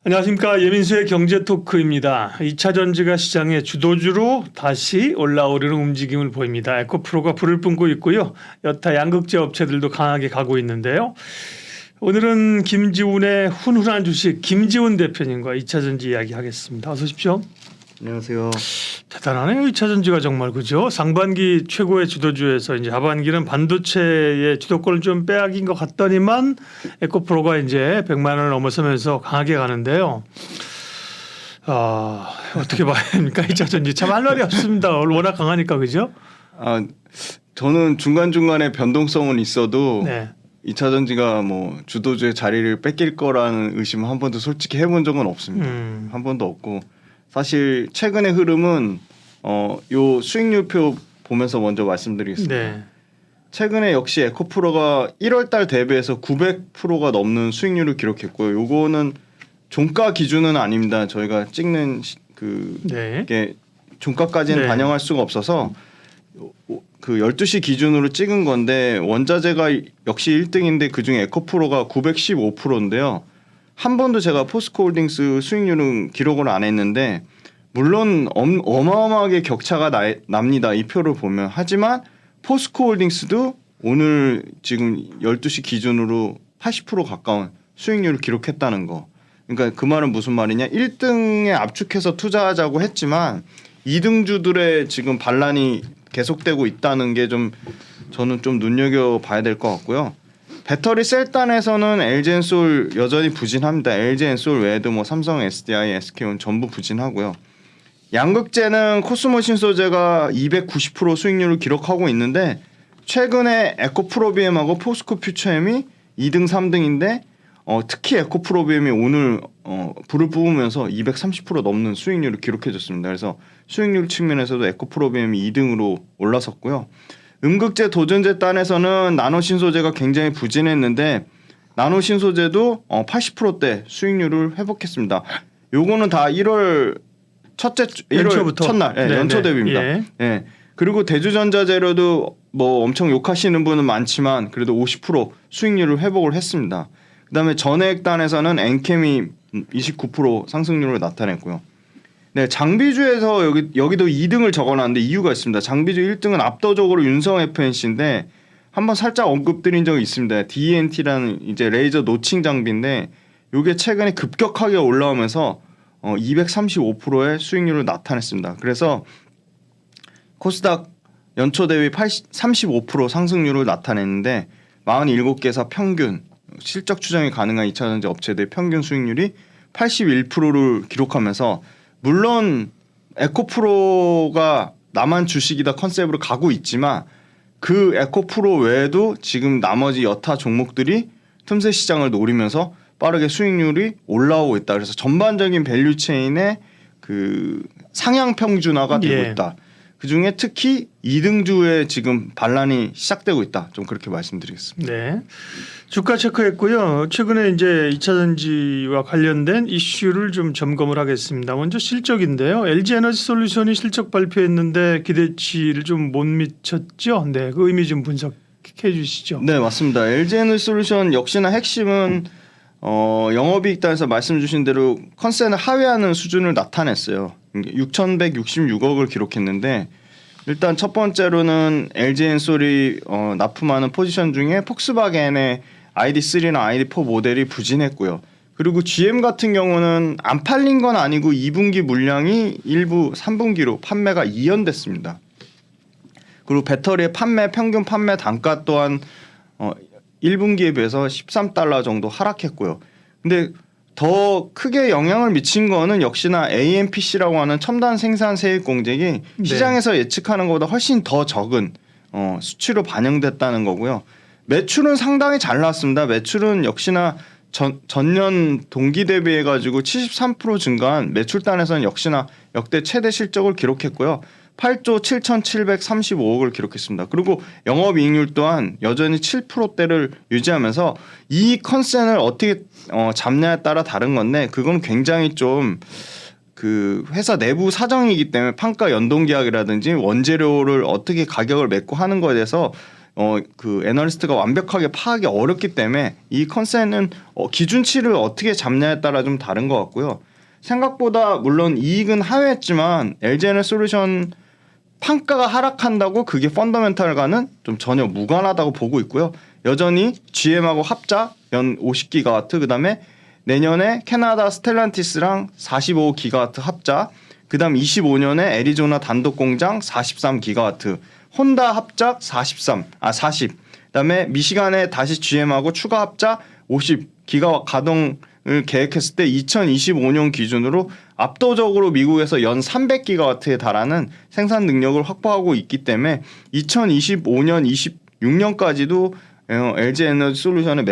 안녕하십니까. 예민수의 경제토크입니다. 2차 전지가 시장의 주도주로 다시 올라오려는 움직임을 보입니다. 에코프로가 불을 뿜고 있고요. 여타 양극재 업체들도 강하게 가고 있는데요. 오늘은 김지훈의 훈훈한 주식 김지훈 대표님과 2차 전지 이야기하겠습니다. 어서 오십시오. 안녕하세요. 대단하네요. 2차 전지가 정말 그죠. 상반기 최고의 주도주에서 이제 하반기는 반도체의 주도권을 좀 빼앗긴 것 같더니만 에코프로가 이제 100만 원을 넘어서면서 강하게 가는데요. 어떻게 봐야 됩니까? 2차 전지 참 할 말이 없습니다. 워낙 강하니까 그죠? 저는 중간중간에 변동성은 있어도 네. 2차 전지가 뭐 주도주의 자리를 뺏길 거라는 의심은 한 번도 솔직히 해본 적은 없습니다. 한 번도 없고 사실 최근의 흐름은 요 수익률표 보면서 먼저 말씀드리겠습니다. 네. 최근에 역시 에코프로가 1월 달 대비해서 900%가 넘는 수익률을 기록했고요. 요거는 종가 기준은 아닙니다. 저희가 찍는 네. 게 종가까지는 네. 반영할 수가 없어서 그 12시 기준으로 찍은 건데 원자재가 역시 1등인데 그중에 에코프로가 915%인데요. 한 번도 제가 포스코홀딩스 수익률은 기록을 안 했는데 물론 어마어마하게 격차가 납니다. 이 표를 보면. 하지만 포스코홀딩스도 오늘 지금 12시 기준으로 80% 가까운 수익률을 기록했다는 거. 그러니까 그 말은 무슨 말이냐. 1등에 압축해서 투자하자고 했지만 2등주들의 지금 반란이 계속되고 있다는 게 좀 저는 좀 눈여겨봐야 될 것 같고요. 배터리 셀단에서는 LG엔솔 여전히 부진합니다. LG엔솔 외에도 뭐 삼성, SDI, SK온 전부 부진하고요. 양극재는 코스모 신소재가 290% 수익률을 기록하고 있는데 최근에 에코프로비엠하고 포스코 퓨처엠이 2등, 3등인데 특히 에코프로비엠이 오늘 불을 뿜으면서 230% 넘는 수익률을 기록해줬습니다. 그래서 수익률 측면에서도 에코프로비엠이 2등으로 올라섰고요. 음극재 도전재 단에서는 나노신소재가 굉장히 부진했는데 나노신소재도 80%대 수익률을 회복했습니다. 요거는 다 1월 첫날 연초 대비입니다. 예. 예. 그리고 대주전자재료도 뭐 엄청 욕하시는 분은 많지만 그래도 50% 수익률을 회복을 했습니다. 그다음에 전해액 단에서는 엔캠이 29% 상승률을 나타냈고요. 네, 장비주에서 여기도 2등을 적어놨는데 이유가 있습니다. 장비주 1등은 압도적으로 윤성 FNC인데 한번 살짝 언급드린 적이 있습니다. DNT라는 이제 레이저 노칭 장비인데 이게 최근에 급격하게 올라오면서 235%의 수익률을 나타냈습니다. 그래서 코스닥 연초 대비 35% 상승률을 나타냈는데 47개사 평균 실적 추정이 가능한 2차전지 업체들의 평균 수익률이 81%를 기록하면서 물론 에코프로가 나만 주식이다 컨셉으로 가고 있지만 그 에코프로 외에도 지금 나머지 여타 종목들이 틈새 시장을 노리면서 빠르게 수익률이 올라오고 있다. 그래서 전반적인 밸류체인의 그 상향 평준화가 되고 있다. 그중에 특히 2등주에 지금 반란이 시작되고 있다. 좀 그렇게 말씀드리겠습니다. 네. 주가 체크했고요. 최근에 이제 2차 전지와 관련된 이슈를 좀 점검을 하겠습니다. 먼저 실적인데요. LG에너지솔루션이 실적 발표했는데 기대치를 좀 못 미쳤죠. 네, 그 의미 좀 분석해 주시죠. 네, 맞습니다. LG에너지솔루션 역시나 핵심은 영업이익 단에서 말씀 주신 대로 컨센을 하회하는 수준을 나타냈어요. 6,166억을 기록했는데 일단 첫 번째로는 LG엔솔이 납품하는 포지션 중에 폭스바겐의 ID3나 ID4 모델이 부진했고요. 그리고 GM 같은 경우는 안 팔린 건 아니고 2분기 물량이 일부 3분기로 판매가 이연됐습니다. 그리고 배터리의 평균 판매 단가 또한 1분기에 비해서 13달러 정도 하락했고요. 근데 더 크게 영향을 미친 거는 역시나 AMPC라고 하는 첨단 생산 세액 공제기 시장에서 예측하는 것보다 훨씬 더 적은 수치로 반영됐다는 거고요. 매출은 상당히 잘 나왔습니다. 매출은 역시나 전년 동기 대비해 가지고 73% 증가한 매출단에서는 역시나 역대 최대 실적을 기록했고요. 8조 7,735억을 기록했습니다. 그리고 영업이익률 또한 여전히 7%대를 유지하면서 이 컨센을 어떻게 잡냐에 따라 다른 건데 그건 굉장히 좀 그 회사 내부 사정이기 때문에 판가 연동 계약이라든지 원재료를 어떻게 가격을 맺고 하는 거에 대해서 그 애널리스트가 완벽하게 파악이 어렵기 때문에 이 컨센은 기준치를 어떻게 잡냐에 따라 좀 다른 것 같고요. 생각보다 물론 이익은 하회했지만 LG에너솔루션 판가가 하락한다고 그게 펀더멘탈과는 좀 전혀 무관하다고 보고 있고요. 여전히 GM하고 합작 연 50기가와트, 그다음에 내년에 캐나다 스텔란티스랑 45기가와트 합작, 그다음 25년에 애리조나 단독 공장 43기가와트, 혼다 합작 40, 그다음에 미시간에 다시 GM하고 추가 합작 50기가 가동을 계획했을 때 2025년 기준으로 압도적으로 미국에서 연 300기가와트에 달하는 생산 능력을 확보하고 있기 때문에 2025년, 26년까지도 LG에너지솔루션의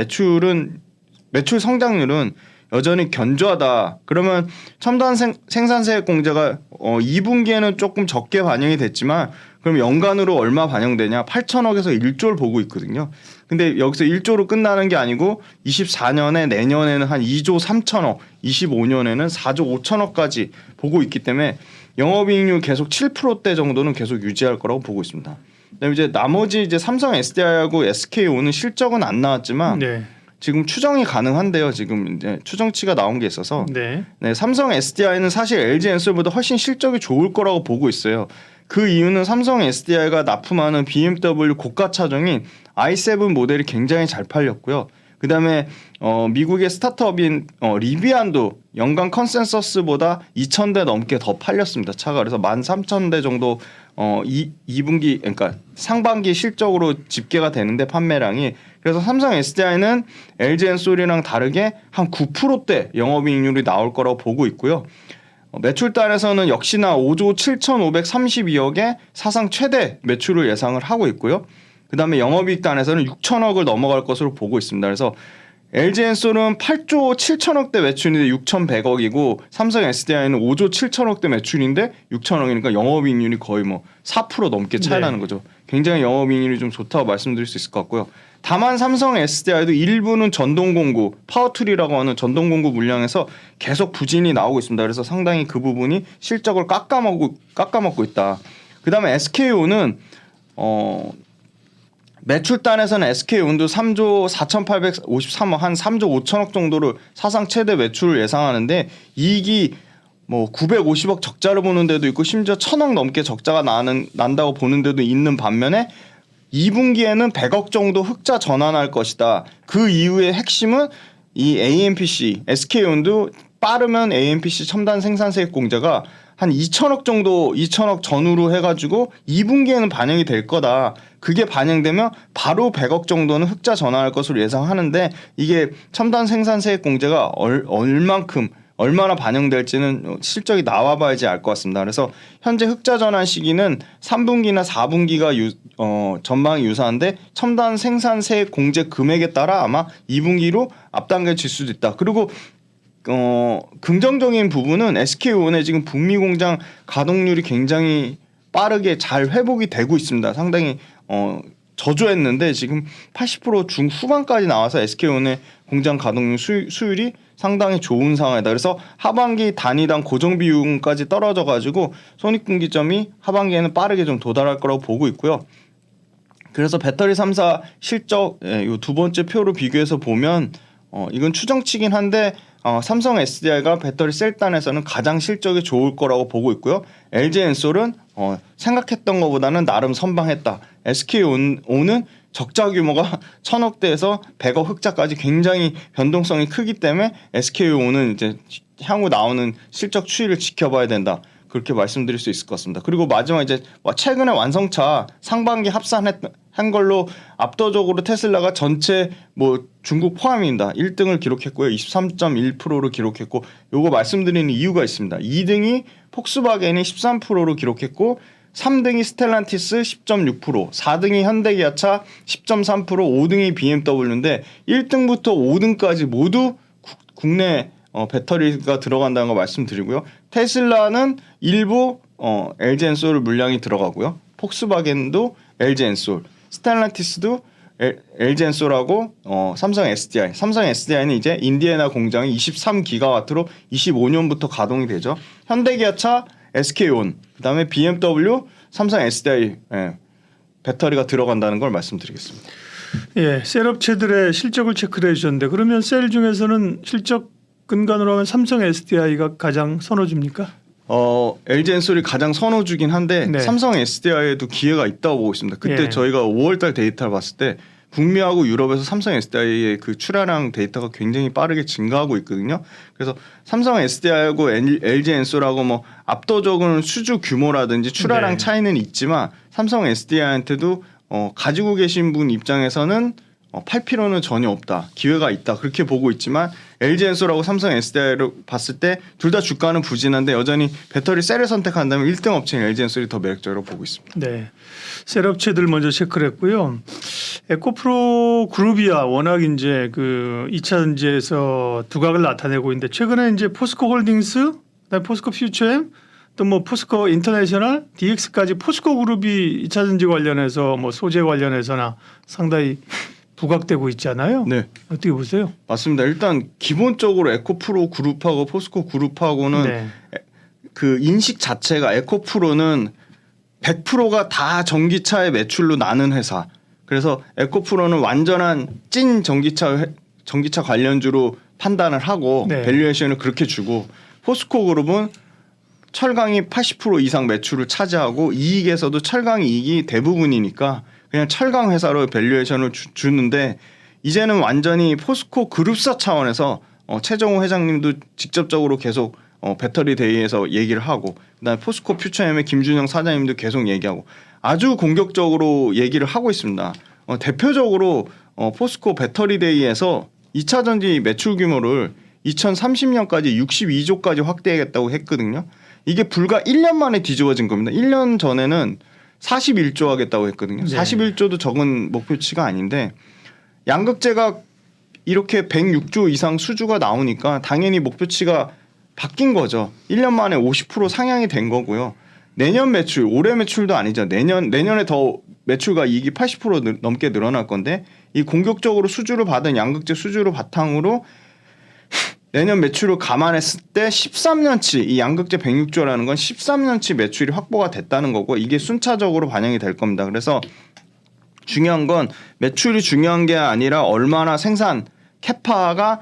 매출 성장률은 여전히 견조하다. 그러면 첨단 생산세 공제가 2분기에는 조금 적게 반영이 됐지만 그럼 연간으로 얼마 반영되냐? 8천억에서 1조를 보고 있거든요. 근데 여기서 1조로 끝나는 게 아니고 24년에 내년에는 한 2조 3천억, 25년에는 4조 5천억까지 보고 있기 때문에 영업이익률 계속 7%대 정도는 계속 유지할 거라고 보고 있습니다. 그다음에 이제 나머지 이제 삼성 SDI하고 SKO는 실적은 안 나왔지만 네. 지금 추정이 가능한데요. 지금 이제 추정치가 나온 게 있어서 네. 삼성 SDI는 사실 LG엔솔보다 훨씬 실적이 좋을 거라고 보고 있어요. 그 이유는 삼성 SDI가 납품하는 BMW 고가 차종인 i7 모델이 굉장히 잘 팔렸고요. 그다음에 미국의 스타트업인 리비안도 연간 컨센서스보다 2,000대 넘게 더 팔렸습니다. 차가. 그래서 13,000대 정도 2분기 그러니까 상반기 실적으로 집계가 되는데 판매량이. 그래서 삼성 SDI는 LG엔솔이랑 다르게 한 9%대 영업이익률이 나올 거라고 보고 있고요. 매출단에서는 역시나 5조 7,532억의 사상 최대 매출을 예상을 하고 있고요. 그다음에 영업이익단에서는 6천억을 넘어갈 것으로 보고 있습니다. 그래서 LG엔솔은 8조 7천억대 매출인데 6,100억이고 삼성 SDI는 5조 7천억대 매출인데 6천억이니까 영업이익률이 거의 뭐 4% 넘게 차이 나는 거죠. 굉장히 영업이익률이 좀 좋다고 말씀드릴 수 있을 것 같고요. 다만 삼성 SDI도 일부는 전동공구, 파워툴이라고 하는 전동공구 물량에서 계속 부진이 나오고 있습니다. 그래서 상당히 그 부분이 실적을 깎아먹고 있다. 그다음에 SKO는 매출단에서는 SK온도 3조 4,853억, 한 3조 5천억 정도를 사상 최대 매출을 예상하는데 이익이 뭐 950억 적자를 보는 데도 있고 심지어 1,000억 넘게 적자가 난다고 보는 데도 있는 반면에 2분기에는 100억 정도 흑자 전환할 것이다. 그 이후의 핵심은 이 AMPC, SK온도 빠르면 AMPC 첨단 생산세액 공제가 한 2천억 정도, 2천억 전후로 해가지고 2분기에는 반영이 될 거다. 그게 반영되면 바로 100억 정도는 흑자 전환할 것으로 예상하는데 이게 첨단 생산세액 공제가 얼마나 반영될지는 실적이 나와봐야지 알 것 같습니다. 그래서 현재 흑자 전환 시기는 3분기나 4분기가 전망이 유사한데 첨단 생산세액 공제 금액에 따라 아마 2분기로 앞당겨질 수도 있다. 그리고 긍정적인 부분은 SK온의 지금 북미 공장 가동률이 굉장히 빠르게 잘 회복이 되고 있습니다. 상당히 저조했는데 지금 80% 중후반까지 나와서 SK온의 공장 가동률 수율이 상당히 좋은 상황이다. 그래서 하반기 단위당 고정 비용까지 떨어져 가지고 손익분기점이 하반기에는 빠르게 좀 도달할 거라고 보고 있고요. 그래서 배터리 3사 실적 이 두 번째 표로 비교해서 보면 이건 추정치긴 한데 삼성 SDI가 배터리 셀단에서는 가장 실적이 좋을 거라고 보고 있고요. LG엔솔은 생각했던 것보다는 나름 선방했다. SK온은 적자 규모가 1,000억대에서 100억 흑자까지 굉장히 변동성이 크기 때문에 SK온은 이제 향후 나오는 실적 추이를 지켜봐야 된다. 그렇게 말씀드릴 수 있을 것 같습니다. 그리고 마지막 이제 최근에 완성차 상반기 합산한 걸로 압도적으로 테슬라가 전체 뭐 중국 포함입니다. 1등을 기록했고요. 23.1%로 기록했고 요거 말씀드리는 이유가 있습니다. 2등이 폭스바겐이 13%로 기록했고 3등이 스텔란티스 10.6%, 4등이 현대기아차 10.3%, 5등이 BMW인데 1등부터 5등까지 모두 국내 배터리가 들어간다는 거 말씀드리고요. 테슬라는 일부 LG엔솔 물량이 들어가고요. 폭스바겐도 LG엔솔, 스텔란티스도 LG엔솔하고 삼성 SDI는 이제 인디애나 공장이 23기가와트로 25년부터 가동이 되죠. 현대기아차, SK온, 그다음에 BMW, 삼성 SDI 배터리가 들어간다는 걸 말씀드리겠습니다. 예, 셀 업체들의 실적을 체크를 해주셨는데 그러면 셀 중에서는 실적 근간으로 하면 삼성 SDI가 가장 선호줍니까? LG 엔솔이 가장 선호주긴 한데 네. 삼성 SDI에도 기회가 있다고 보고 있습니다. 그때 예. 저희가 5월달 데이터를 봤을 때 북미하고 유럽에서 삼성 SDI의 그 출하량 데이터가 굉장히 빠르게 증가하고 있거든요. 그래서 삼성 SDI하고 LG 엔솔하고 뭐 압도적인 수주 규모라든지 출하량 네. 차이는 있지만 삼성 SDI한테도 가지고 계신 분 입장에서는 팔 필요는 전혀 없다. 기회가 있다. 그렇게 보고 있지만 LG 엔솔하고 삼성 SDI를 봤을 때 둘 다 주가는 부진한데 여전히 배터리 셀을 선택한다면 1등 업체인 LG 엔솔이 더 매력적으로 보고 있습니다. 네, 셀 업체들 먼저 체크를 했고요. 에코프로 그룹이야 워낙 이제 그 2차 전지에서 두각을 나타내고 있는데 최근에 이제 포스코 홀딩스, 그다음에 포스코 퓨처엠, 또 뭐 포스코 인터내셔널, DX까지 포스코 그룹이 2차 전지 관련해서 뭐 소재 관련해서나 상당히 부각되고 있잖아요. 네. 어떻게 보세요? 맞습니다. 일단 기본적으로 에코프로 그룹하고 포스코 그룹하고는 네. 그 인식 자체가 에코프로는 100%가 다 전기차의 매출로 나는 회사. 그래서 에코프로는 완전한 찐 전기차 관련주로 판단을 하고 네. 밸류에이션을 그렇게 주고 포스코 그룹은 철강이 80% 이상 매출을 차지하고 이익에서도 철강 이익이 대부분이니까 그냥 철강 회사로 밸류에이션을 주는데 이제는 완전히 포스코 그룹사 차원에서 최정호 회장님도 직접적으로 계속 배터리 데이에서 얘기를 하고 그다음에 포스코 퓨처엠의 김준영 사장님도 계속 얘기하고 아주 공격적으로 얘기를 하고 있습니다. 대표적으로 포스코 배터리 데이에서 2차 전지 매출 규모를 2030년까지 62조까지 확대하겠다고 했거든요. 이게 불과 1년 만에 뒤집어진 겁니다. 1년 전에는 41조 하겠다고 했거든요. 네. 41조도 적은 목표치가 아닌데 양극재가 이렇게 106조 이상 수주가 나오니까 당연히 목표치가 바뀐 거죠. 1년 만에 50% 상향이 된 거고요. 내년 매출, 올해 매출도 아니죠. 내년에 더 매출과 이익이 80% 넘게 늘어날 건데 이 공격적으로 수주를 받은 양극재 수주를 바탕으로 내년 매출을 감안했을 때 13년치 이 양극재 106조라는 건 13년치 매출이 확보가 됐다는 거고 이게 순차적으로 반영이 될 겁니다. 그래서 중요한 건 매출이 중요한 게 아니라 얼마나 생산 캐파가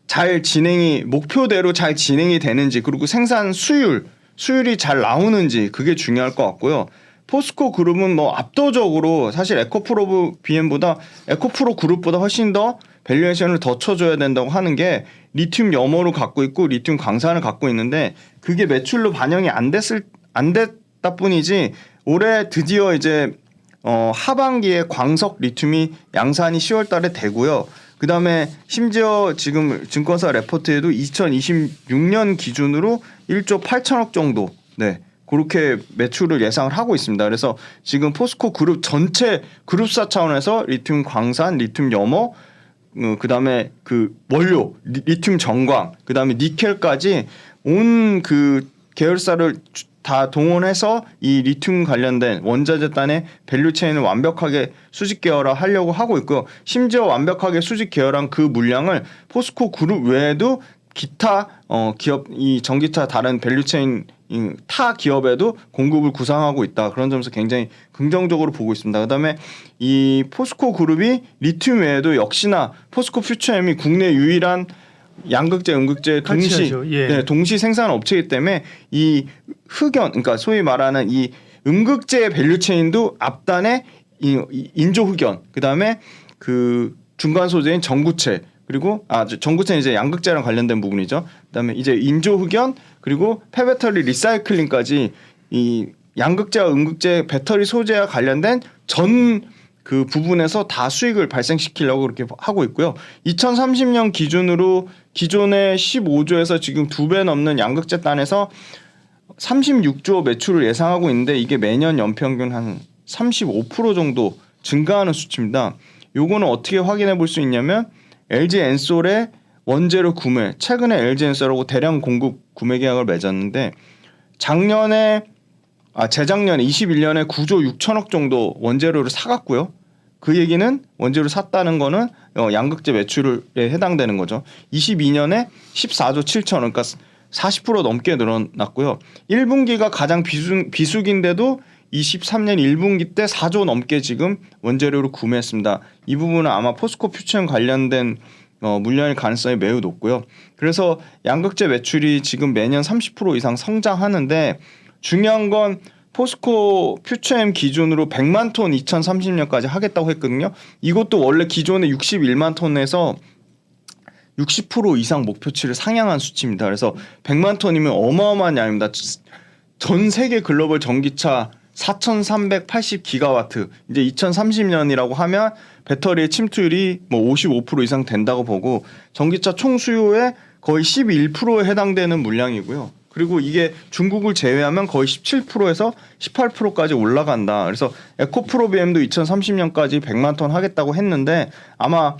잘 진행이 목표대로 잘 진행이 되는지 그리고 생산 수율이 잘 나오는지 그게 중요할 것 같고요. 포스코 그룹은 뭐 압도적으로 사실 에코프로 BM보다 에코프로 그룹보다 훨씬 더 밸류에이션을 더 쳐줘야 된다고 하는 게 리튬 염호를 갖고 있고 리튬 광산을 갖고 있는데 그게 매출로 반영이 안 됐다 뿐이지 올해 드디어 이제 하반기에 광석 리튬이 양산이 10월달에 되고요. 그 다음에 심지어 지금 증권사 레포트에도 2026년 기준으로 1조 8천억 정도 그렇게 매출을 예상을 하고 있습니다. 그래서 지금 포스코 그룹 전체 그룹사 차원에서 리튬 광산, 리튬 염호 그다음에 그 원료 리튬 정광 그다음에 니켈까지 온 그 계열사를 다 동원해서 이 리튬 관련된 원자재 단의 밸류 체인을 완벽하게 수직 계열화하려고 하고 있고요. 심지어 완벽하게 수직 계열한 그 물량을 포스코 그룹 외에도 기타 기업 이 전기차 다른 밸류 체인 타 기업에도 공급을 구상하고 있다. 그런 점에서 굉장히 긍정적으로 보고 있습니다. 그다음에 이 포스코 그룹이 리튬 외에도 역시나 포스코 퓨처엠이 국내 유일한 양극재, 음극재 동시 생산 업체이기 때문에 이 흑연, 그러니까 소위 말하는 이 음극재 밸류 체인도 앞단에 이 인조 흑연, 그다음에 그 중간 소재인 전구체 그리고 전구체는 이제 양극재랑 관련된 부분이죠. 그다음에 이제 인조 흑연 그리고 폐배터리 리사이클링까지 이 양극재와 음극재 배터리 소재와 관련된 전 그 부분에서 다 수익을 발생시키려고 그렇게 하고 있고요. 2030년 기준으로 기존의 15조에서 지금 2배 넘는 양극재 단에서 36조 매출을 예상하고 있는데 이게 매년 연평균 한 35% 정도 증가하는 수치입니다. 요거는 어떻게 확인해 볼 수 있냐면 LG 엔솔의 원재료 구매, 최근에 LG 엔솔하고 대량 공급 구매 계약을 맺었는데 재작년에 21년에 9조 6천억 정도 원재료를 사갔고요. 그 얘기는 원재료 샀다는 거는 양극재 매출에 해당되는 거죠. 22년에 14조 7천억 그러니까 40% 넘게 늘어났고요. 1분기가 가장 비수기인데도 23년 1분기 때 4조 넘게 지금 원재료를 구매했습니다. 이 부분은 아마 포스코 퓨처엠 관련된 물량일 가능성이 매우 높고요. 그래서 양극재 매출이 지금 매년 30% 이상 성장하는데 중요한 건 포스코 퓨처엠 기준으로 100만 톤 2030년까지 하겠다고 했거든요. 이것도 원래 기존에 61만 톤에서 60% 이상 목표치를 상향한 수치입니다. 그래서 100만 톤이면 어마어마한 양입니다. 전 세계 글로벌 전기차 4,380기가와트 이제 2030년이라고 하면 배터리의 침투율이 뭐 55% 이상 된다고 보고 전기차 총 수요의 거의 11%에 해당되는 물량이고요. 그리고 이게 중국을 제외하면 거의 17%에서 18%까지 올라간다. 그래서 에코프로 BM도 2030년까지 100만 톤 하겠다고 했는데 아마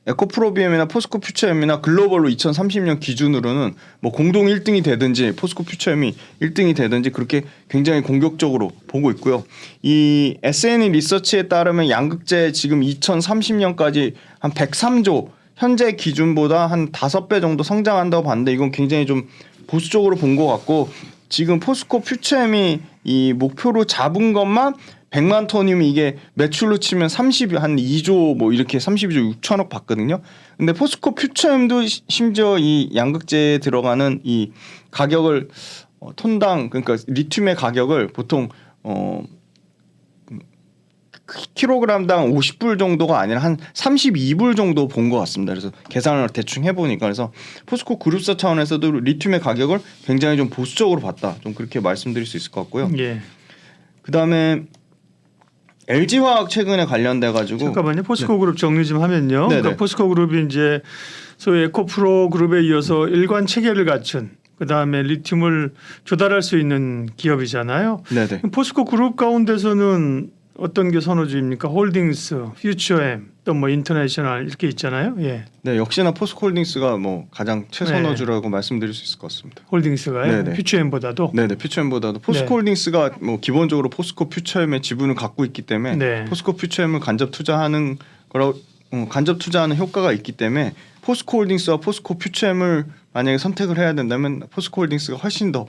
에코프로 BM이나 포스코 퓨처엠이나 글로벌로 2030년 기준으로는 뭐 공동 1등이 되든지 포스코 퓨처엠이 1등이 되든지 그렇게 굉장히 공격적으로 보고 있고요. 이 S&E 리서치에 따르면 양극재 지금 2030년까지 한 103조 현재 기준보다 한 5배 정도 성장한다고 봤는데 이건 굉장히 좀 보수적으로 본 것 같고 지금 포스코 퓨처엠이 이 목표로 잡은 것만 100만 톤이면 이게 매출로 치면 한 2조 뭐 이렇게 32조 6천억 받거든요. 근데 포스코 퓨처엠도 심지어 이 양극재에 들어가는 이 가격을 톤당 그러니까 리튬의 가격을 보통 킬로그램당 50불 정도가 아니라 한 32불 정도 본 것 같습니다. 그래서 계산을 대충 해보니까 그래서 포스코 그룹사 차원에서도 리튬의 가격을 굉장히 좀 보수적으로 봤다. 좀 그렇게 말씀드릴 수 있을 것 같고요. 예. 그다음에 LG화학 최근에 관련돼 가지고 잠깐만요. 포스코 그룹 정리 좀 하면요. 그러니까 포스코 그룹이 이제 소위 에코프로 그룹에 이어서 일관 체계를 갖춘 그다음에 리튬을 조달할 수 있는 기업이잖아요. 네네. 포스코 그룹 가운데서는 어떤 게 선호주입니까? 홀딩스, 퓨처엠, 또 뭐 인터내셔널 이렇게 있잖아요. 예. 네, 역시나 포스코홀딩스가 뭐 가장 최선호주라고 말씀드릴 수 있을 것 같습니다. 홀딩스가요? 네네. 퓨처엠보다도? 네네, 퓨처엠보다도 포스코홀딩스가 뭐 기본적으로 포스코 퓨처엠의 지분을 갖고 있기 때문에 네. 포스코 퓨처엠을 간접 투자하는 간접 투자하는 효과가 있기 때문에 포스코홀딩스와 포스코 퓨처엠을 만약에 선택을 해야 된다면 포스코홀딩스가 훨씬 더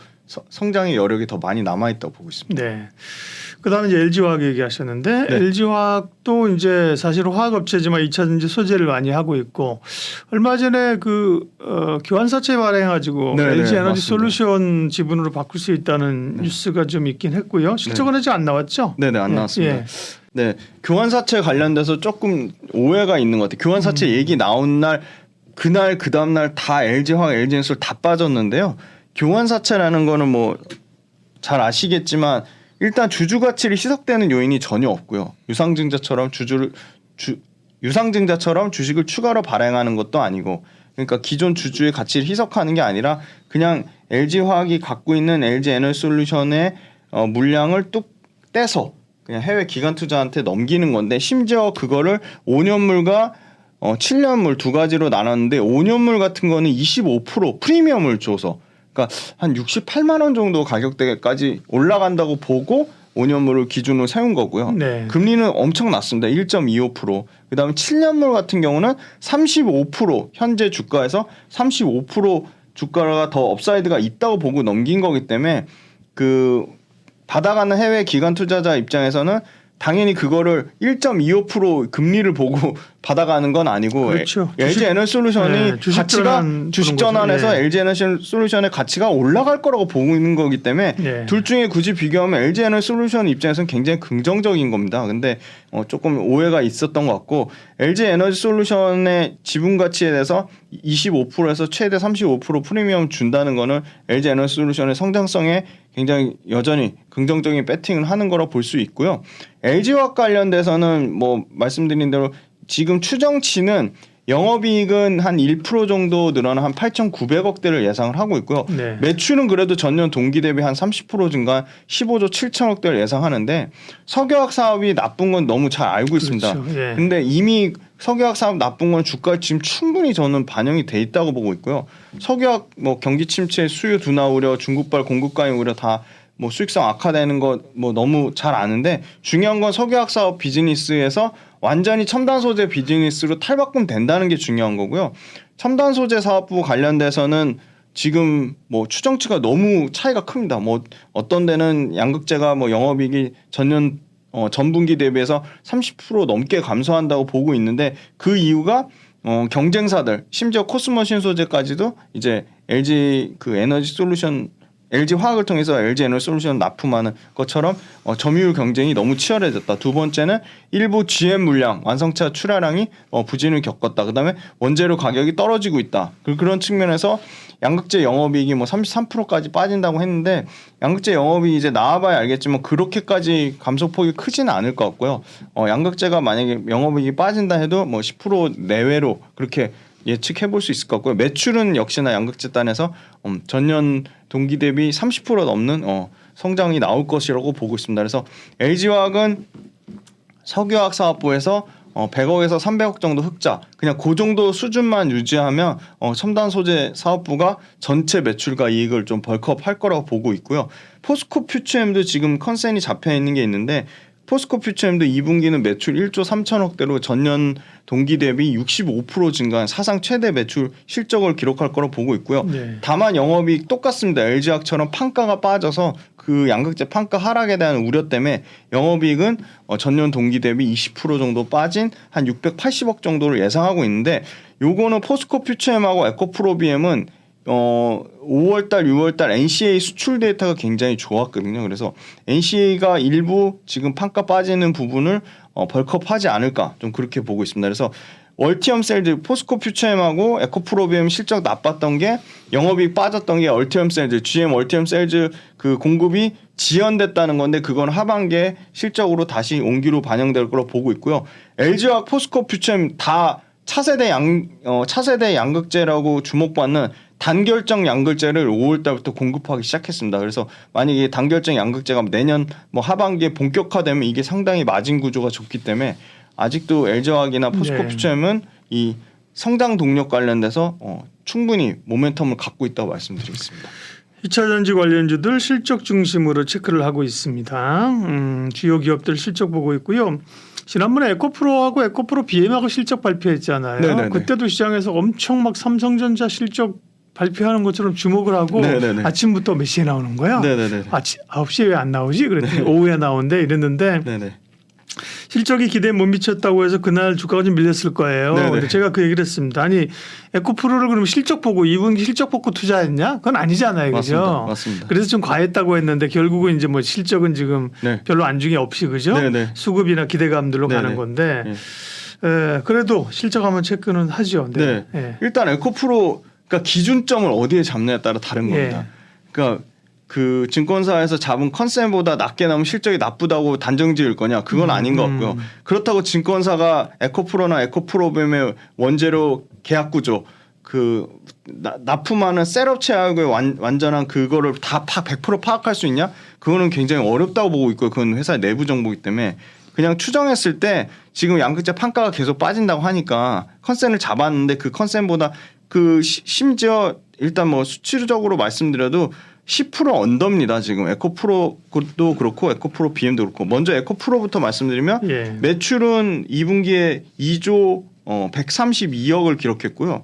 성장의 여력이 더 많이 남아 있다고 보고 있습니다. 네. 그다음에 이제 LG화학 얘기하셨는데 네. LG화학도 이제 사실 화학업체지만 2차전지 소재를 많이 하고 있고 얼마 전에 그 교환사채 발행해가지고 네네, LG 에너지 맞습니다. 솔루션 지분으로 바꿀 수 있다는 뉴스가 좀 있긴 했고요. 실적은 아직 안 나왔죠? 네네, 안 예, 나왔습니다. 예. 네, 교환사채 관련돼서 조금 오해가 있는 것 같아요. 교환사채 얘기 나온 날 그날 그 다음 날 다 LG화학, LG엔솔 다 빠졌는데요. 교환사채라는 거는 뭐 잘 아시겠지만 일단 주주 가치를 희석되는 요인이 전혀 없고요. 유상증자처럼 유상증자처럼 주식을 추가로 발행하는 것도 아니고, 그러니까 기존 주주의 가치를 희석하는 게 아니라 그냥 LG화학이 갖고 있는 LG에너지솔루션의 물량을 뚝 떼서 그냥 해외 기관 투자한테 넘기는 건데, 심지어 그거를 5년물과 7년물 두 가지로 나눴는데 5년물 같은 거는 25% 프리미엄을 줘서, 그러니까 한 68만 원 정도 가격대까지 올라간다고 보고 5년물을 기준으로 세운 거고요. 네. 금리는 엄청 낮습니다. 1.25%. 그다음에 7년물 같은 경우는 35% 현재 주가에서 35% 주가가 더 업사이드가 있다고 보고 넘긴 거기 때문에 그 받아가는 해외 기관 투자자 입장에서는 당연히 그거를 1.25% 금리를 보고 받아가는 건 아니고, 그렇죠. LG에너지솔루션이 네, 가치가 주식 전환에서 예. LG에너지솔루션의 가치가 올라갈 거라고 보고 있는 거기 때문에 네. 둘 중에 굳이 비교하면 LG에너지솔루션 입장에서는 굉장히 긍정적인 겁니다. 근데 조금 오해가 있었던 것 같고, LG에너지솔루션의 지분 가치에 대해서 25%에서 최대 35% 프리미엄 준다는 거는 LG에너지솔루션의 성장성에 굉장히 여전히 긍정적인 배팅을 하는 거라 볼 수 있고요. LG화학 관련돼서는 뭐 말씀드린 대로 지금 추정치는 영업이익은 한 1% 정도 늘어나 한 8,900억대를 예상을 하고 있고요. 네. 매출은 그래도 전년 동기 대비 한 30% 증가한 15조 7천억대를 예상하는데, 석유화학 사업이 나쁜 건 너무 잘 알고 있습니다. 그렇죠. 예. 근데 이미 석유화학 사업 나쁜 건 주가에 지금 충분히 저는 반영이 돼 있다고 보고 있고요. 석유화학 뭐 경기 침체, 수요 둔화 우려, 중국발 공급 과잉 우려 다 뭐 수익성 악화되는 거 뭐 너무 잘 아는데, 중요한 건 석유화학 사업 비즈니스에서 완전히 첨단 소재 비즈니스로 탈바꿈 된다는 게 중요한 거고요. 첨단 소재 사업부 관련돼서는 지금 뭐 추정치가 너무 차이가 큽니다. 뭐 어떤 데는 양극재가 뭐 영업이익이 전년 전분기 대비해서 30% 넘게 감소한다고 보고 있는데 그 이유가 경쟁사들 심지어 코스모 신소재까지도 이제 LG 그 에너지 솔루션 LG 화학을 통해서 LG 에너지 솔루션 납품하는 것처럼 점유율 경쟁이 너무 치열해졌다. 두 번째는 일부 GM 물량 완성차 출하량이 부진을 겪었다. 그다음에 원재료 가격이 떨어지고 있다. 그런 측면에서 양극재 영업이익이 뭐 33%까지 빠진다고 했는데 양극재 영업이 이제 나와봐야 알겠지만 그렇게까지 감소폭이 크지는 않을 것 같고요. 양극재가 만약에 영업이익이 빠진다 해도 뭐 10% 내외로 그렇게 예측해 볼 수 있을 것 같고요. 매출은 역시나 양극재 단에서 전년 동기 대비 30% 넘는 성장이 나올 것이라고 보고 있습니다. 그래서 LG화학은 석유화학 사업부에서 100억에서 300억 정도 흑자 그냥 그 정도 수준만 유지하면 첨단 소재 사업부가 전체 매출과 이익을 좀 벌크업 할 거라고 보고 있고요. 포스코 퓨처엠도 지금 컨센이 잡혀 있는 게 있는데 포스코 퓨처엠도 2분기는 매출 1조 3천억대로 전년 동기 대비 65% 증가한 사상 최대 매출 실적을 기록할 거로 보고 있고요. 네. 다만 영업이익 똑같습니다. LG화학처럼 판가가 빠져서 그 양극재 판가 하락에 대한 우려 때문에 영업이익은 전년 동기 대비 20% 정도 빠진 한 680억 정도를 예상하고 있는데 요거는 포스코 퓨처엠하고 에코프로비엠은 5월달, 6월달 NCA 수출 데이터가 굉장히 좋았거든요. 그래서 NCA가 일부 지금 판가 빠지는 부분을 벌크업하지 않을까 좀 그렇게 보고 있습니다. 그래서 얼티엄 셀즈, 포스코 퓨처엠하고 에코프로비엠 실적 나빴던 게 영업이익 빠졌던 게 얼티엄 셀즈, GM 얼티엄 셀즈 그 공급이 지연됐다는 건데 그건 하반기에 실적으로 다시 온기로 반영될 거로 보고 있고요. LG화학, 포스코 퓨처엠 다 차세대 양극재라고 주목받는 단결정 양극재를 5월 달부터 공급하기 시작했습니다. 그래서 만약에 단결정 양극재가 내년 뭐 하반기에 본격화되면 이게 상당히 마진 구조가 좋기 때문에 아직도 LG화학이나 포스코 퓨처엠은 이 성장 동력 관련돼서 충분히 모멘텀을 갖고 있다고 말씀드리겠습니다. 2차 전지 관련주들 실적 중심으로 체크를 하고 있습니다. 주요 기업들 실적 보고 있고요. 지난번에 에코프로하고 에코프로 BM하고 실적 발표했잖아요. 네네네. 그때도 시장에서 엄청 막 삼성전자 실적 발표하는 것처럼 주목을 하고 네네네. 아침부터 몇 시에 나오는 거야? 네네네. 아침 9시에 왜 안 나오지? 그랬더니 오후에 나온대 이랬는데 네네. 실적이 기대에 못 미쳤다고 해서 그날 주가가 좀 밀렸을 거예요. 네네. 근데 제가 그 얘기를 했습니다. 아니 에코프로를 그러면 실적 보고 2분기 실적 보고 투자했냐? 그건 아니잖아요. 그죠? 맞습니다. 그래서 좀 과했다고 했는데 결국은 이제 뭐 실적은 지금 네. 별로 안중에 없이 그죠? 네네. 수급이나 기대감들로 네네. 가는 건데 네. 그래도 실적 한번 체크는 하죠. 네. 예. 일단 에코프로 그러니까 기준점을 어디에 잡느냐에 따라 다른 겁니다. 그러니까 그 증권사에서 잡은 컨센보다 낮게 나오면 실적이 나쁘다고 단정 지을 거냐? 그건 아닌 것 같고요. 그렇다고 증권사가 에코프로나 에코프로빔의 원재료 계약 구조 그 납품하는 셋업체하고의 완전한 그거를 다 100% 파악할 수 있냐? 그거는 굉장히 어렵다고 보고 있고요. 그건 회사의 내부 정보이기 때문에 그냥 추정했을 때 지금 양극재 판가가 계속 빠진다고 하니까 컨센을 잡았는데 그 컨센보다 그 심지어 일단 뭐 수치적으로 말씀드려도 10% 언더입니다. 지금 에코프로도 그렇고 에코프로 BM도 그렇고 먼저 에코프로부터 말씀드리면 매출은 2분기에 2조 132억을 기록했고요.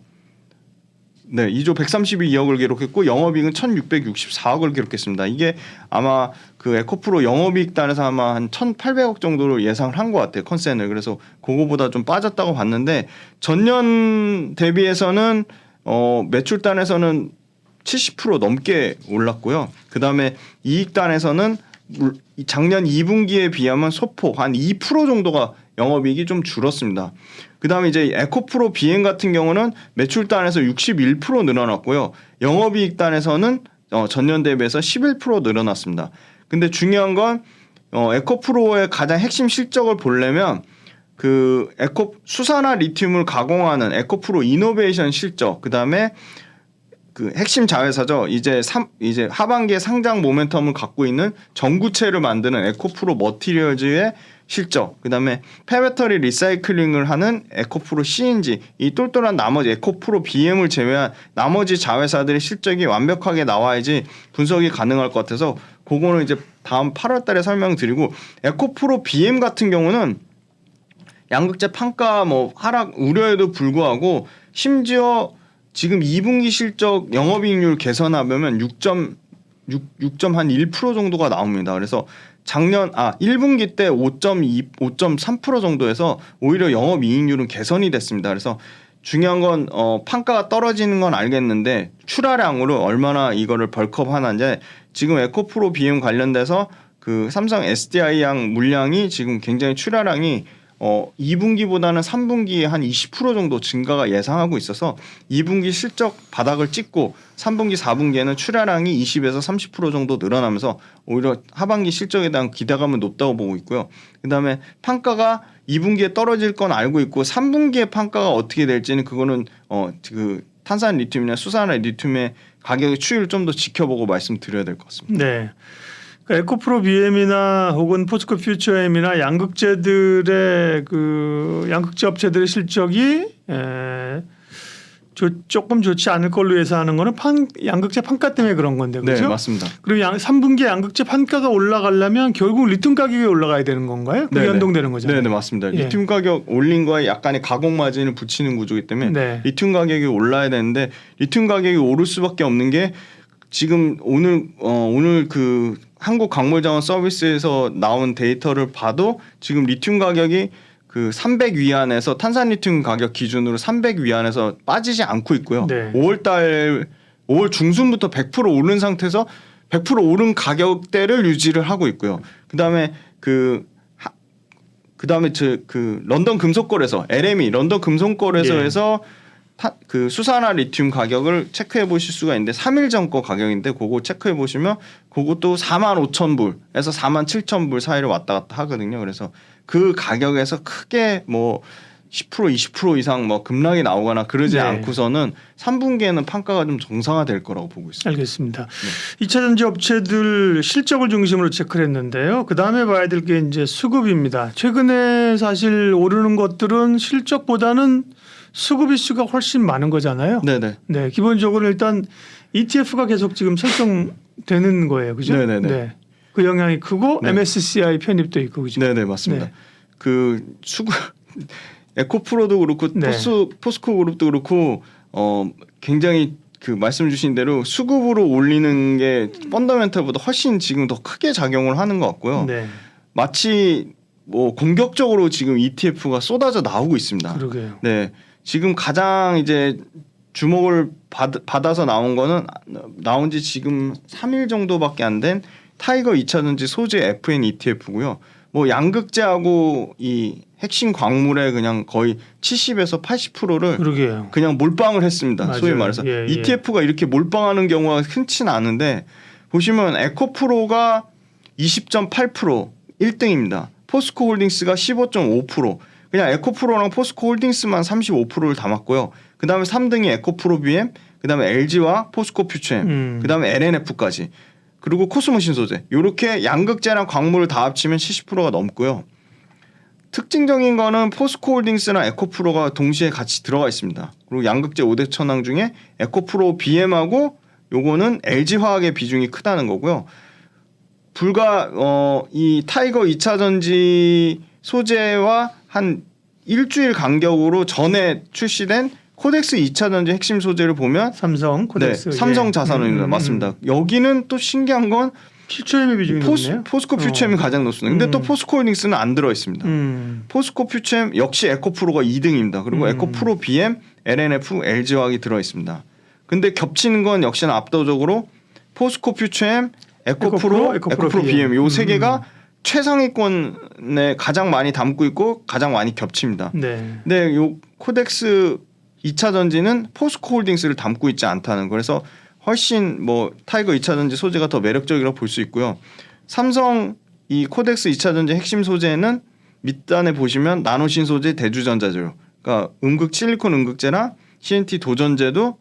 네, 2조 132억을 기록했고 영업이익은 1,664억을 기록했습니다. 이게 아마 그 에코프로 영업이익단에서 아마 한 1,800억 정도로 예상을 한 것 같아요. 컨센을. 그래서 그거보다 좀 빠졌다고 봤는데 전년 대비해서는 매출단에서는 70% 넘게 올랐고요. 그다음에 이익단에서는 작년 2분기에 비하면 소폭 한 2% 정도가 영업이익이 좀 줄었습니다. 그다음에 이제 에코프로 BM 같은 경우는 매출단에서 61% 늘어났고요. 영업이익단에서는 전년 대비해서 11% 늘어났습니다. 근데 중요한 건 에코프로의 가장 핵심 실적을 보려면 그 수산화 리튬을 가공하는 에코프로 이노베이션 실적, 그다음에 그 핵심 자회사죠. 이제 하반기에 상장 모멘텀을 갖고 있는 전구체를 만드는 에코프로 머티리얼즈의 실적, 그다음에 폐배터리 리사이클링을 하는 에코프로 CNG, 이 똘똘한 나머지 에코프로 BM을 제외한 나머지 자회사들의 실적이 완벽하게 나와야지 분석이 가능할 것 같아서 그거는 이제 다음 8월 달에 설명드리고, 에코프로 BM 같은 경우는 양극재 판가 뭐 하락 우려에도 불구하고 심지어 지금 2분기 실적 영업이익률 개선하면 6.1% 정도가 나옵니다. 그래서 작년 1분기 때 5.3% 정도에서 오히려 영업이익률은 개선이 됐습니다. 그래서 중요한 건 판가가 떨어지는 건 알겠는데 출하량으로 얼마나 이거를 벌크업하는지 지금 에코프로 BM 관련돼서 그 삼성 SDI양 물량이 지금 굉장히 출하량이 2분기보다는 3분기에 한 20% 정도 증가가 예상하고 있어서 2분기 실적 바닥을 찍고 3분기, 4분기에는 출하량이 20에서 30% 정도 늘어나면서 오히려 하반기 실적에 대한 기대감은 높다고 보고 있고요. 그다음에 판가가 2분기에 떨어질 건 알고 있고 3분기에 판가가 어떻게 될지는 그거는 그 탄산 리튬이나 수산화 리튬의 가격의 추이를 좀 더 지켜보고 말씀드려야 될 것 같습니다. 네. 그러니까 에코프로 BM이나 혹은 포스코 퓨처엠이나 양극재들의 그 양극재 업체들의 실적이 조금 좋지 않을 걸로 예상하는 거는 양극재 판가 때문에 그런 건데 그렇죠? 네, 맞습니다. 그리고 3분기에 양극재 판가가 올라가려면 결국 리튬 가격이 올라가야 되는 건가요? 그게 연동되는 거잖아요. 네, 맞습니다. 예. 리튬 가격 올린 거에 약간의 가공 마진을 붙이는 구조이기 때문에 네. 리튬 가격이 올라야 되는데 리튬 가격이 오를 수밖에 없는 게 지금 오늘 그 한국광물자원 서비스에서 나온 데이터를 봐도 지금 리튬 가격이 그 300 위안에서 탄산 리튬 가격 기준으로 300 위안에서 빠지지 않고 있고요. 네. 5월 중순부터 100% 오른 상태에서 100% 오른 가격대를 유지를 하고 있고요. 그다음에 런던 금속거래소 LME 런던 금속거래소에서 그 수산화 리튬 가격을 체크해 보실 수가 있는데 3일 전 거 가격인데 그거 체크해 보시면 그것도 45,000불에서 47,000불 사이를 왔다 갔다 하거든요. 그래서 그 가격에서 크게 뭐 10% 20% 이상 뭐 급락이 나오거나 그러지 네. 않고서는 3분기에는 판가가 좀 정상화될 거라고 보고 있습니다. 알겠습니다. 2차 전지 업체들 실적을 중심으로 체크를 했는데요. 그다음에 봐야 될 게 이제 수급입니다. 최근에 사실 오르는 것들은 실적보다는 수급 이슈가 훨씬 많은 거잖아요. 네네. 네, 기본적으로 일단 ETF가 계속 지금 설정되는 거예요, 그죠? 네네네. 네, 그 영향이 크고 네. MSCI 편입도 있고, 그죠? 네네 맞습니다. 네. 그 수급 에코프로도 그렇고 네. 포스코 그룹도 그렇고 굉장히 그 말씀 주신 대로 수급으로 올리는 게 펀더멘털보다 훨씬 지금 더 크게 작용을 하는 것 같고요. 네, 마치 뭐 공격적으로 지금 ETF가 쏟아져 나오고 있습니다. 그러게요. 네, 지금 가장 이제 주목을 받아서 나온 거는 나온 지 지금 3일 정도밖에 안 된 타이거 2차전지 소재 FN ETF고요. 뭐 양극재하고 이 핵심 광물의 그냥 거의 70에서 80%를 그러게요. 그냥 몰빵을 했습니다. 맞아요. 소위 말해서 예, 예. ETF가 이렇게 몰빵하는 경우가 흔치는 않은데 보시면 에코프로가 20.8% 1등입니다. 포스코 홀딩스가 15.5%. 그냥 에코프로랑 포스코 홀딩스만 35%를 담았고요. 그다음에 3등이 에코프로 BM, 그다음에 LG와 포스코 퓨처엠, 그다음에 LNF까지. 그리고 코스모 신소재. 이렇게 양극재랑 광물을 다 합치면 70%가 넘고요. 특징적인 거는 포스코 홀딩스나 에코프로가 동시에 같이 들어가 있습니다. 그리고 양극재 5대 천왕 중에 에코프로 BM하고 요거는 LG화학의 비중이 크다는 거고요. 불과 이 타이거 2차 전지 소재와 한 일주일 간격으로 전에 출시된 코덱스 2차 전지 핵심 소재를 보면 삼성 코덱스, 네, 삼성 자산운입니다. 맞습니다. 여기는 또 신기한 건 퓨처엠의 비중이 높네요. 포스코 퓨처엠이 가장 높습니다. 근데 또 포스코 홀딩스는 안 들어 있습니다. 포스코 퓨처엠 역시 에코프로가 2등입니다. 그리고 에코프로 BM, LNF, LG화학이 들어 있습니다. 근데 겹치는 건 역시나 압도적으로 포스코 퓨처엠, 에코프로 BM 요 세 개가 최상위권에 가장 많이 담고 있고 가장 많이 겹칩니다. 네. 근데 요 코덱스 2차 전지는 포스코 홀딩스를 담고 있지 않다는 거. 그래서 훨씬 뭐 타이거 2차 전지 소재가 더 매력적이라고 볼 수 있고요. 삼성 이 코덱스 2차 전지 핵심 소재는 밑단에 보시면 나노신 소재 대주전자재료. 그러니까 실리콘 음극재나 CNT 도전재도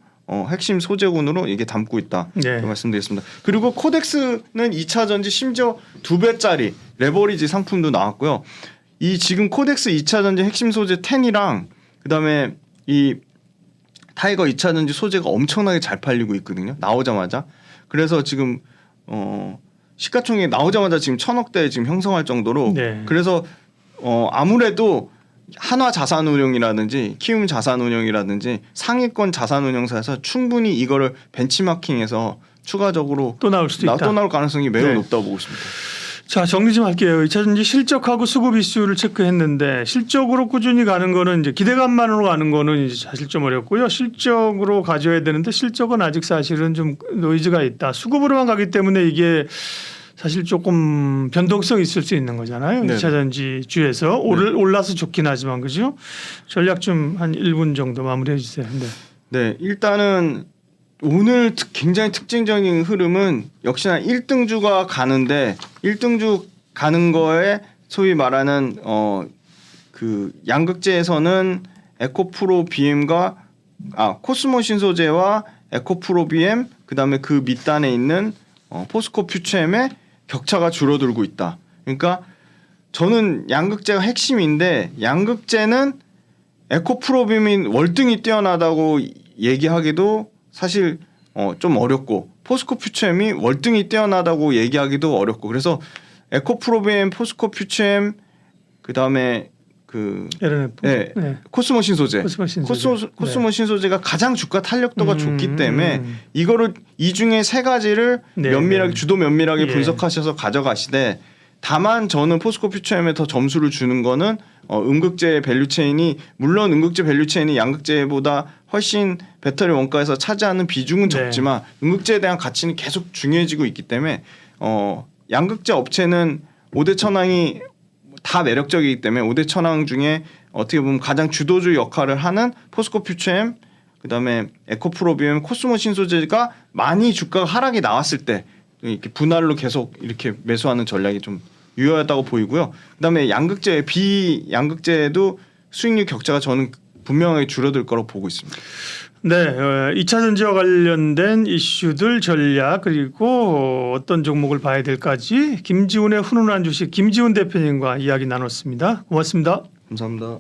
핵심 소재군으로 이게 담고 있다. 네. 말씀드리겠습니다. 그리고 코덱스는 2차 전지 심지어 2배짜리 레버리지 상품도 나왔고요. 이 지금 코덱스 2차 전지 핵심 소재 10이랑 그다음에 이 타이거 2차 전지 소재가 엄청나게 잘 팔리고 있거든요. 나오자마자. 그래서 지금 시가총액 나오자마자 지금 1,000억대 지금 형성할 정도로 네. 그래서 아무래도 한화 자산운용이라든지 키움 자산운용이라든지 상위권 자산운용사에서 충분히 이거를 벤치마킹해서 추가적으로 또 나올 수도 있다. 또 나올 가능성이 매우 네. 높다고 보고 있습니다. 자, 정리 좀 할게요. 2차전지 실적하고 수급 이슈를 체크했는데 실적으로 꾸준히 가는 거는 이제 기대감만으로 가는 거는 이제 사실 좀 어렵고요. 실적으로 가져야 되는데 실적은 아직 사실은 좀 노이즈가 있다. 수급으로만 가기 때문에 이게 사실 조금 변동성이 있을 수 있는 거잖아요. 네. 2차전지 주에서 올라서 좋긴 하지만 그죠? 전략 좀 한 1분 정도 마무리해 주세요. 네. 네, 일단은 오늘 굉장히 특징적인 흐름은 역시나 1등주가 가는데 1등주 가는 거에 소위 말하는 그 양극재에서는 에코프로 BM과 코스모 신소재와 에코프로 BM 그다음에 그 밑단에 있는 포스코 퓨처엠의 격차가 줄어들고 있다. 그러니까 저는 양극재가 핵심인데 양극재는 에코프로 BM이 월등히 뛰어나다고 얘기하기도 사실 좀 어렵고 포스코 퓨처엠이 월등히 뛰어나다고 얘기하기도 어렵고 그래서 에코프로비엠, 포스코 퓨처엠 그다음에 그 LNF. 네, 네. 코스모 신소재. 코스모 신소재. 코스모 신소재가 가장 주가 탄력도가 좋기 때문에 이거를 이 중에 세 가지를 네, 면밀하게 네. 주도 면밀하게 예. 분석하셔서 가져가시되 다만 저는 포스코 퓨처엠에 더 점수를 주는 거는 음극재 밸류체인이 물론 음극재 밸류체인이 양극재보다 훨씬 배터리 원가에서 차지하는 비중은 네. 적지만 음극재에 대한 가치는 계속 중요해지고 있기 때문에 양극재 업체는 5대 천왕이 다 매력적이기 때문에 5대 천왕 중에 어떻게 보면 가장 주도주 역할을 하는 포스코 퓨처엠 그다음에 에코프로비엠, 코스모 신소재가 많이 주가가 하락이 나왔을 때 이렇게 분할로 계속 이렇게 매수하는 전략이 좀 유효하다고 보이고요. 그다음에 양극재 비양극재도 수익률 격차가 저는 분명하게 줄어들 거라고 보고 있습니다. 네, 2차 전지와 관련된 이슈들 전략 그리고 어떤 종목을 봐야 될까지 김지훈의 훈훈한 주식 김지훈 대표님과 이야기 나눴습니다. 고맙습니다. 감사합니다.